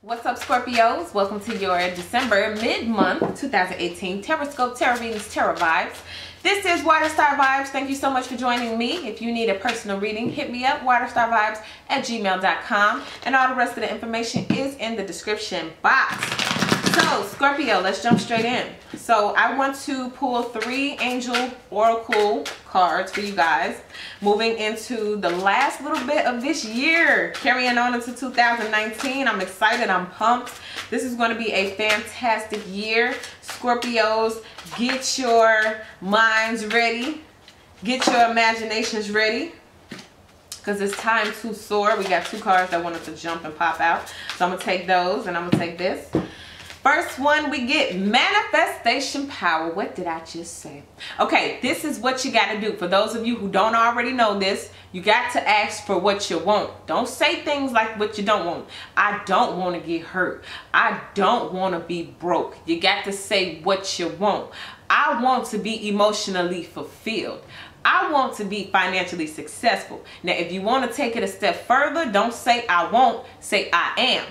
What's up, Scorpios? Welcome to your December mid-month 2018 Tarot Tarot Readings, Tarot Vibes. This is waterstarvibes. Thank you so much for joining me. If you need a personal reading, hit me up, waterstarvibes@gmail.com. And all the rest of the information is in the description box. So, Scorpio, let's jump straight in. So, I want to pull 3 Angel Oracle cards for you guys. Moving into the last little bit of this year. Carrying on into 2019. I'm excited. I'm pumped. This is going to be a fantastic year. Scorpios, get your minds ready. Get your imaginations ready. Because it's time to soar. We got 2 cards that wanted to jump and pop out. So I'm going to take those and I'm going to take this. First one, we get manifestation power. What did I just say? Okay, this is what you got to do. For those of you who don't already know this, you got to ask for what you want. Don't say things like what you don't want. I don't want to get hurt. I don't want to be broke. You got to say what you want. I want to be emotionally fulfilled. I want to be financially successful. Now, if you want to take it a step further, don't say I won't. Say I am.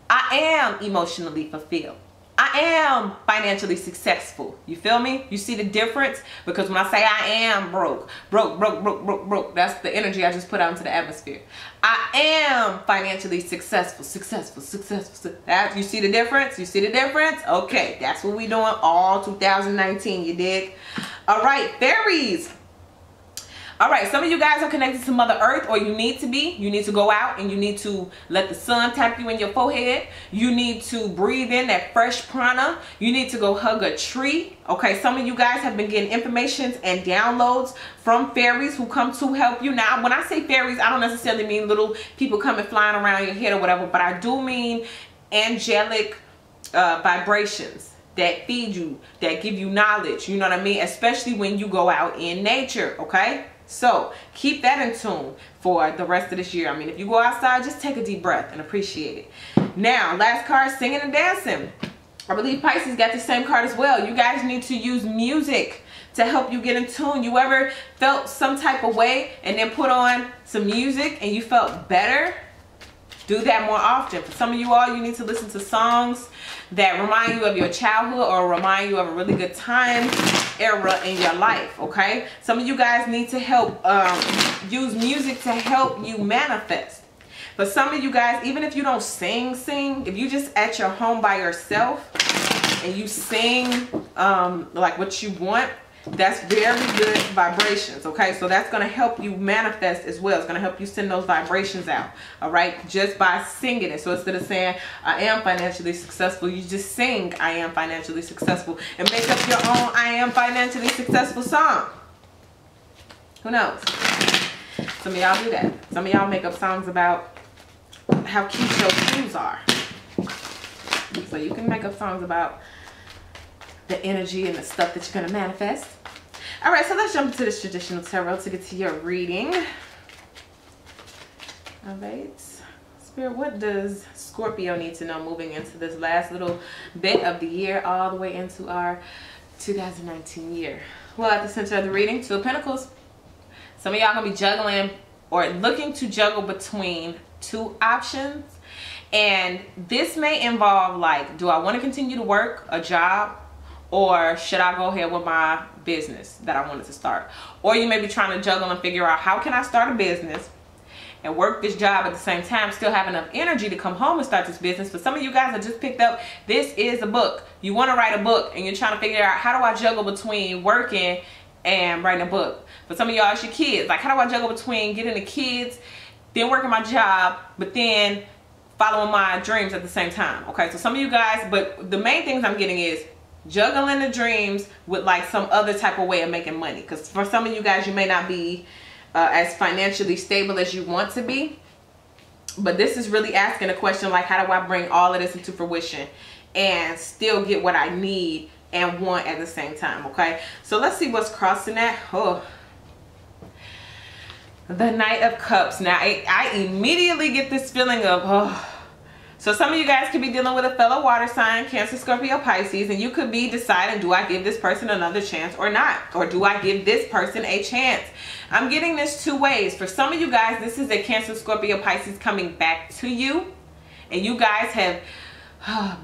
I am emotionally fulfilled. I am financially successful. You feel me? You see the difference? Because when I say I am broke, that's the energy I just put out into the atmosphere. I am financially successful. That, you see the difference? You see the difference? Okay, that's what we doing all 2019, you dig? All right, fairies. All right, some of you guys are connected to Mother Earth, or you need to be. You need to go out and you need to let the sun tap you in your forehead. You need to breathe in that fresh prana. You need to go hug a tree. Okay, some of you guys have been getting information and downloads from fairies who come to help you. Now, when I say fairies, I don't necessarily mean little people coming flying around your head or whatever, but I do mean angelic vibrations that feed you, that give you knowledge. You know what I mean? Especially when you go out in nature, okay? So keep that in tune for the rest of this year. I mean, if you go outside, just take a deep breath and appreciate it. Now, last card, singing and dancing. I believe Pisces got the same card as well. You guys need to use music to help you get in tune. You ever felt some type of way and then put on some music and you felt better? Do that more often. For some of you all, you need to listen to songs that remind you of your childhood or remind you of a really good time era in your life, okay? Some of you guys need to help use music to help you manifest. For some of you guys, even if you don't sing, if you just at your home by yourself and you sing like what you want, that's very good vibrations, okay? So that's going to help you manifest as well. It's going to help you send those vibrations out, all right? Just by singing it. So instead of saying, I am financially successful, you just sing, I am financially successful, and make up your own I am financially successful song. Who knows? Some of y'all do that. Some of y'all make up songs about how cute your shoes are. So you can make up songs about the energy and the stuff that you're going to manifest. All right, so let's jump into this traditional tarot to get to your reading. All right, Spirit, what does Scorpio need to know moving into this last little bit of the year, all the way into our 2019 year? Well, at the center of the reading, 2 of Pentacles. Some of y'all gonna be juggling or looking to juggle between 2 options. And this may involve, like, do I want to continue to work a job, or should I go ahead with my business that I wanted to start? Or you may be trying to juggle and figure out, how can I start a business and work this job at the same time, still have enough energy to come home and start this business? For some of you guys that just picked up, this is a book. You want to write a book and you're trying to figure out, how do I juggle between working and writing a book? For some of y'all, it's your kids. Like, how do I juggle between getting the kids, then working my job, but then following my dreams at the same time? Okay, so some of you guys, but the main things I'm getting is juggling the dreams with like some other type of way of making money. Because for some of you guys, you may not be as financially stable as you want to be, but this is really asking a question like, how do I bring all of this into fruition and still get what I need and want at the same time? Okay, so let's see what's crossing that. Oh, the Knight of Cups. Now I immediately get this feeling of, oh, so some of you guys could be dealing with a fellow water sign, Cancer, Scorpio, Pisces, and you could be deciding, do I give this person another chance or not? Or do I give this person a chance? I'm getting this 2 ways. For some of you guys, this is a Cancer, Scorpio, Pisces coming back to you and you guys have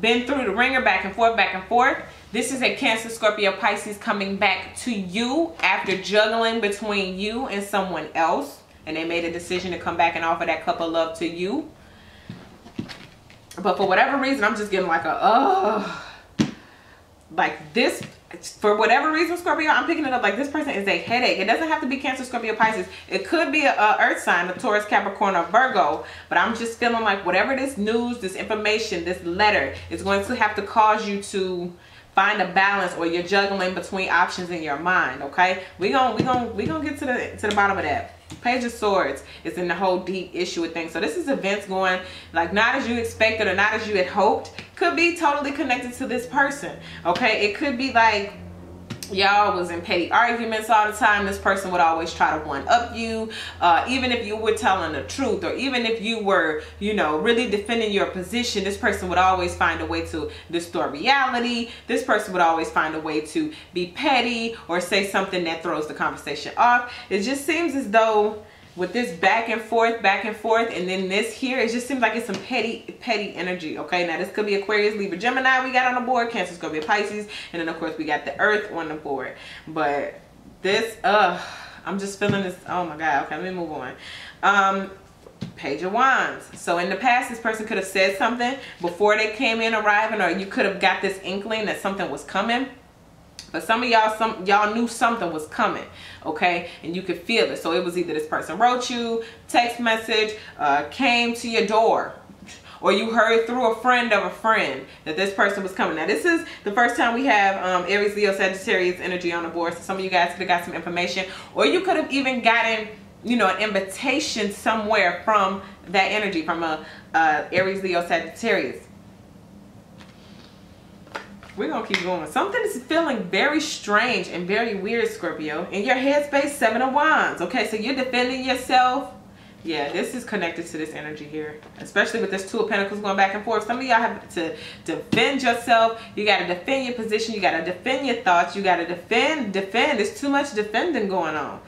been through the ringer, back and forth, back and forth. This is a Cancer, Scorpio, Pisces coming back to you after juggling between you and someone else, and they made a decision to come back and offer that cup of love to you. But for whatever reason, I'm just getting like like this, for whatever reason, Scorpio, I'm picking it up like this person is a headache. It doesn't have to be Cancer, Scorpio, Pisces. It could be a earth sign, a Taurus, Capricorn, or Virgo. But I'm just feeling like whatever this news, this information, this letter is going to have to cause you to find a balance, or you're juggling between options in your mind. Okay, we gonna get to the bottom of that. Page of Swords is in the whole deep issue with things. So this is events going like not as you expected or not as you had hoped. Could be totally connected to this person. Okay, it could be like y'all was in petty arguments all the time. This person would always try to one up you, even if you were telling the truth, or even if you were, you know, really defending your position. This person would always find a way to distort reality. This person would always find a way to be petty or say something that throws the conversation off. It just seems as though with this back and forth, and then this here, it just seems like it's some petty energy. Okay, now this could be Aquarius, Libra, Gemini we got on the board, Cancer, Scorpio, Pisces, and then of course we got the Earth on the board. But this, I'm just feeling this. Oh my God. Okay, let me move on. Page of Wands. So in the past, this person could have said something before they came in arriving, or you could have got this inkling that something was coming. But some of y'all knew something was coming, okay? And you could feel it. So it was either this person wrote you, text message, came to your door, or you heard through a friend of a friend that this person was coming. Now this is the first time we have Aries, Leo, Sagittarius energy on the board. So some of you guys could have got some information, or you could have even gotten, you know, an invitation somewhere from that energy, from a Aries, Leo, Sagittarius. We're gonna keep going. Something is feeling very strange and very weird, Scorpio. In your headspace, 7 of Wands. Okay, so you're defending yourself. Yeah, this is connected to this energy here, especially with this 2 of Pentacles going back and forth. Some of y'all have to defend yourself. You got to defend your position. You got to defend your thoughts. You got to defend. There's too much defending going on.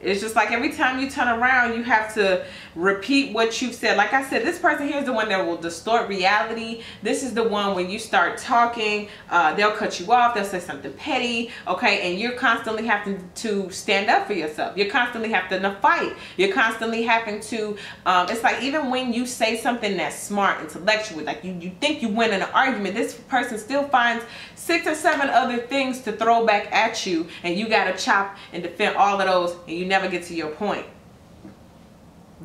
It's just like every time you turn around, you have to repeat what you've said. Like I said, this person here is the one that will distort reality. This is the one when you start talking, they'll cut you off. They'll say something petty, okay? And you're constantly having to stand up for yourself. You're constantly having to fight. You're constantly having to, it's like even when you say something that's smart, intellectual, like you think you win in an argument, this person still finds 6 or 7 other things to throw back at you, and you got to chop and defend all of those, and you never get to your point.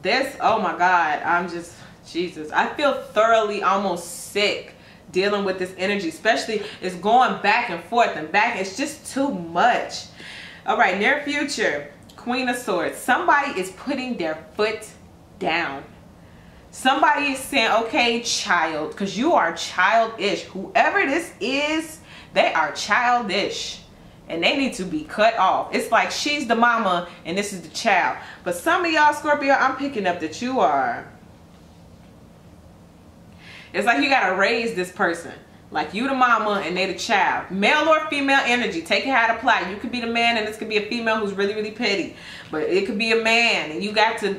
This, oh my God, I'm just, Jesus, I feel thoroughly almost sick dealing with this energy, especially it's going back and forth and back. It's just too much. All right, near future, Queen of Swords. Somebody is putting their foot down. Somebody is saying, okay, child, because you are childish. Whoever this is, they are childish. And they need to be cut off. It's like she's the mama and this is the child. But some of y'all, Scorpio, I'm picking up that you are. It's like you got to raise this person. Like you the mama and they the child. Male or female energy. Take it how to apply. You could be the man and this could be a female who's really, really petty. But it could be a man and you got to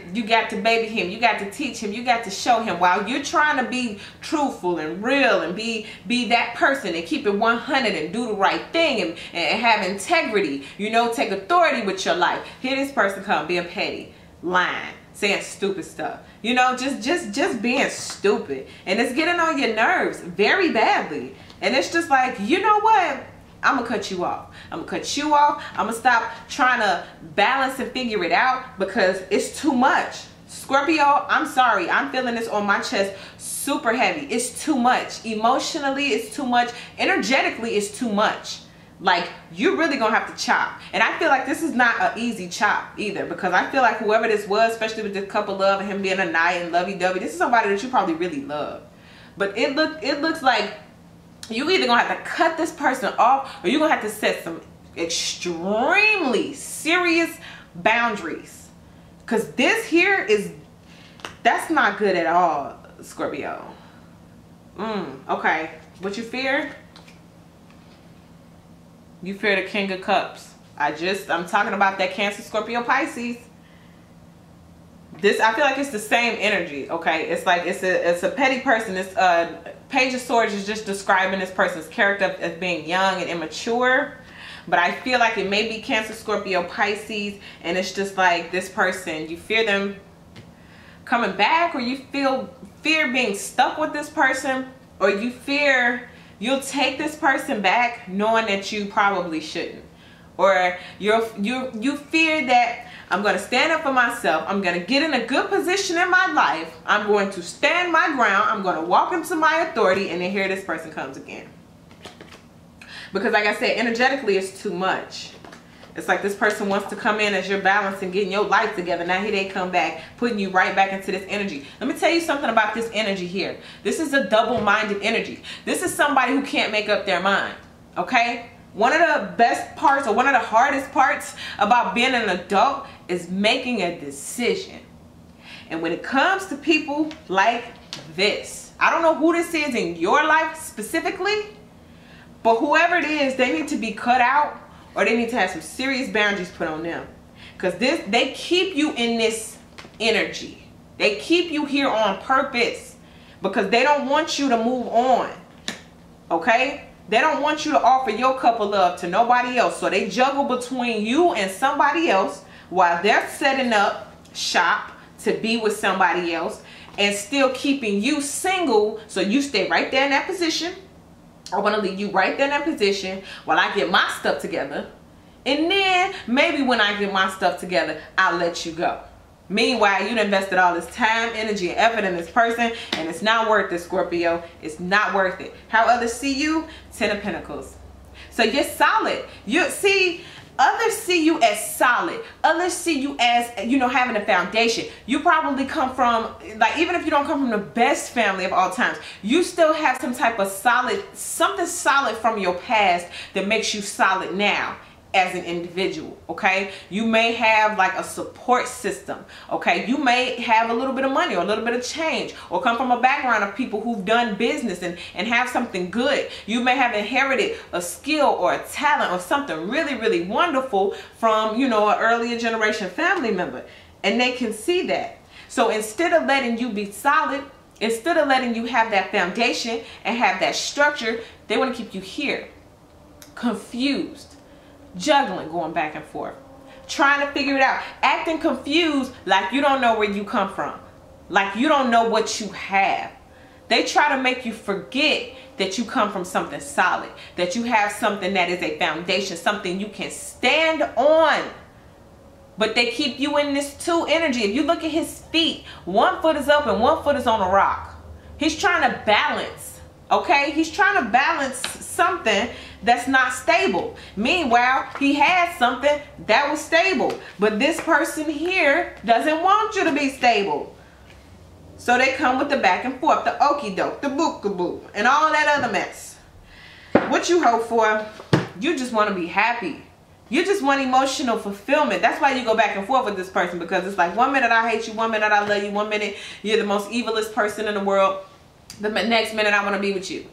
baby him. You got to teach him. You got to show him while you're trying to be truthful and real and be that person and keep it 100 and do the right thing and have integrity. You know, take authority with your life. Here this person come being petty, lying, saying stupid stuff. You know, just being stupid. And it's getting on your nerves very badly. And it's just like, you know what? I'm going to cut you off. I'm going to cut you off. I'm going to stop trying to balance and figure it out because it's too much. Scorpio, I'm sorry. I'm feeling this on my chest super heavy. It's too much. Emotionally, it's too much. Energetically, it's too much. Like, you're really going to have to chop. And I feel like this is not an easy chop either, because I feel like whoever this was, especially with this couple love and him being a knight and lovey-dovey, this is somebody that you probably really love. But it looks like you either going to have to cut this person off or you're going to have to set some extremely serious boundaries. Because this here that's not good at all, Scorpio. Okay. What you fear? You fear the King of Cups. I'm talking about that Cancer, Scorpio, Pisces. This, I feel like it's the same energy, okay? It's like it's a petty person. This Page of Swords is just describing this person's character as being young and immature. But I feel like it may be Cancer, Scorpio, Pisces, and it's just like this person, you fear them coming back, or you fear being stuck with this person, or you fear you'll take this person back knowing that you probably shouldn't. Or you fear that I'm going to stand up for myself. I'm going to get in a good position in my life. I'm going to stand my ground. I'm going to walk into my authority, and then here this person comes again. Because like I said, energetically it's too much. It's like this person wants to come in as you're balancing, getting your life together. Now here they come back, putting you right back into this energy. Let me tell you something about this energy here. This is a double-minded energy. This is somebody who can't make up their mind, okay? One of the best parts, or one of the hardest parts about being an adult is making a decision. And when it comes to people like this, I don't know who this is in your life specifically, but whoever it is, they need to be cut out, or they need to have some serious boundaries put on them. Because they keep you in this energy. They keep you here on purpose because they don't want you to move on. Okay? They don't want you to offer your cup of love to nobody else. So they juggle between you and somebody else while they're setting up shop to be with somebody else, and still keeping you single, so you stay right there in that position. I want to leave you right there in that position while I get my stuff together. And then maybe when I get my stuff together, I'll let you go. Meanwhile, you've invested all this time, energy, and effort in this person, and it's not worth it, Scorpio. It's not worth it. How others see you? 10 of Pentacles. So you're solid. Others see you as solid. Others see you as, you know, having a foundation. You probably come from, like, even if you don't come from the best family of all times, you still have some type of something solid from your past that makes you solid now as an individual, okay? You may have like a support system, okay? You may have a little bit of money or a little bit of change, or come from a background of people who've done business and have something good. You may have inherited a skill or a talent or something really, really wonderful from, you know, an earlier generation family member, and they can see that. So instead of letting you be solid, instead of letting you have that foundation and have that structure, they want to keep you here, confused, juggling, going back and forth, trying to figure it out, acting confused, like you don't know where you come from, like you don't know what you have. They try to make you forget that you come from something solid, that you have something that is a foundation, something you can stand on. But they keep you in this two energy. If you look at his feet, one foot is up and one foot is on a rock. He's trying to balance, okay? He's trying to balance something that's not stable. Meanwhile, he had something that was stable. But this person here doesn't want you to be stable. So they come with the back and forth, the okie doke, the bookaboo, and all that other mess. What you hope for? You just want to be happy. You just want emotional fulfillment. That's why you go back and forth with this person, because it's like 1 minute I hate you, 1 minute I love you, 1 minute you're the most evilest person in the world, the next minute I want to be with you.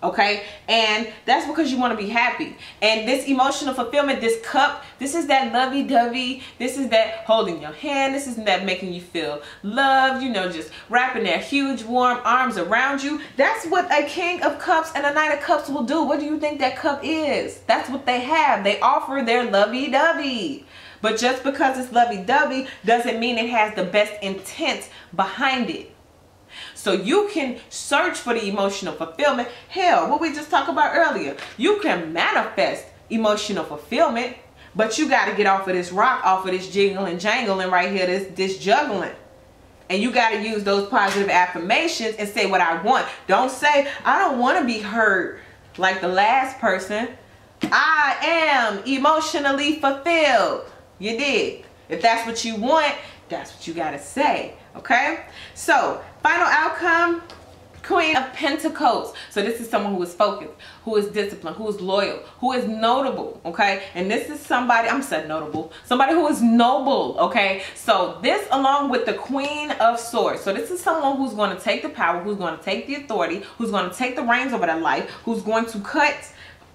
Okay, and that's because you want to be happy. And this emotional fulfillment, this cup, this is that lovey-dovey, this is that holding your hand, this is that making you feel loved, you know, just wrapping their huge warm arms around you. That's what a King of Cups and a Knight of Cups will do. What do you think that cup is? That's what they have. They offer their lovey-dovey. But just because it's lovey-dovey doesn't mean it has the best intent behind it. So you can search for the emotional fulfillment. Hell, what we just talked about earlier, you can manifest emotional fulfillment, but you got to get off of this rock, off of this jiggling, jangling right here, this juggling. And you got to use those positive affirmations and say what I want. Don't say, I don't want to be hurt like the last person. I am emotionally fulfilled. You did. If that's what you want, that's what you got to say. Okay, so final outcome, Queen of Pentacles. So this is someone who is focused, who is disciplined, who is loyal, who is notable. Okay, and this is somebody, I'm saying notable, somebody who is noble. Okay, so this along with the Queen of Swords. So this is someone who's going to take the power, who's going to take the authority, who's going to take the reins over their life, who's going to cut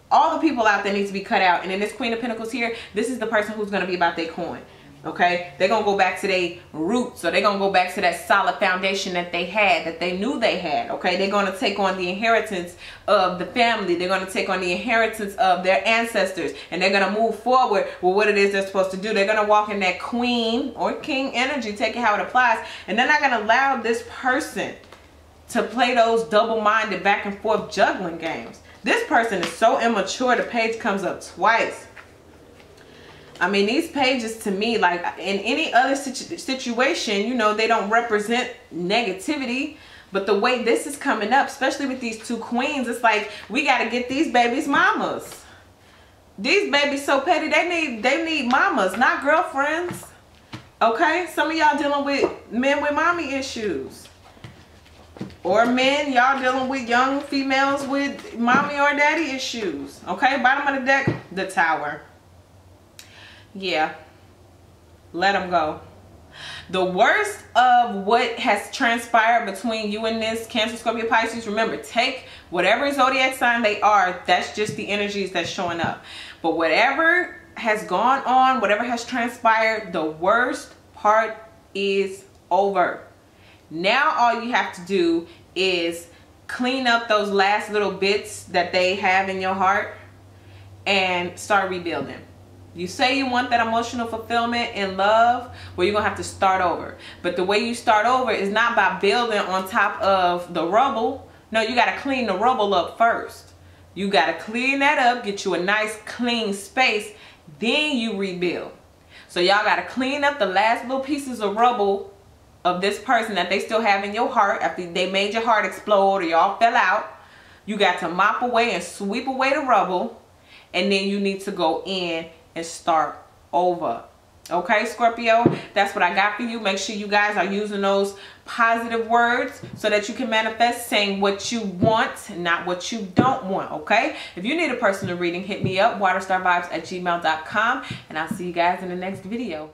all the people out that need to be cut out. And then this Queen of Pentacles here, this is the person who's going to be about their coin. Okay, they're gonna go back to their roots, or they're gonna go back to that solid foundation that they had, that they knew they had. Okay, they're gonna take on the inheritance of the family. They're gonna take on the inheritance of their ancestors, and they're gonna move forward with what it is they're supposed to do. They're gonna walk in that queen or king energy, take it how it applies, and they're not gonna allow this person to play those double-minded back and forth juggling games. This person is so immature. The page comes up twice. I mean, these pages to me, like in any other situation, you know, they don't represent negativity. But the way this is coming up, especially with these two queens, it's like we got to get these babies mamas. These babies so petty, they need mamas, not girlfriends. Okay? Some of y'all dealing with men with mommy issues. Or men, y'all dealing with young females with mommy or daddy issues. Okay? Bottom of the deck, the Tower. Yeah, let them go. The worst of what has transpired between you and this Cancer, Scorpio, Pisces, remember, take whatever zodiac sign they are, that's just the energies that's showing up. But whatever has gone on, whatever has transpired, the worst part is over. Now all you have to do is clean up those last little bits that they have in your heart and start rebuilding. You say you want that emotional fulfillment in love, well, you're going to have to start over. But the way you start over is not by building on top of the rubble. No, you got to clean the rubble up first. You got to clean that up, get you a nice clean space, then you rebuild. So y'all got to clean up the last little pieces of rubble of this person that they still have in your heart after they made your heart explode or y'all fell out. You got to mop away and sweep away the rubble, and then you need to go in and start over. Okay, Scorpio, that's what I got for you. Make sure you guys are using those positive words so that you can manifest, saying what you want, not what you don't want. Okay, if you need a personal reading, hit me up, waterstarvibes@gmail.com, and I'll see you guys in the next video.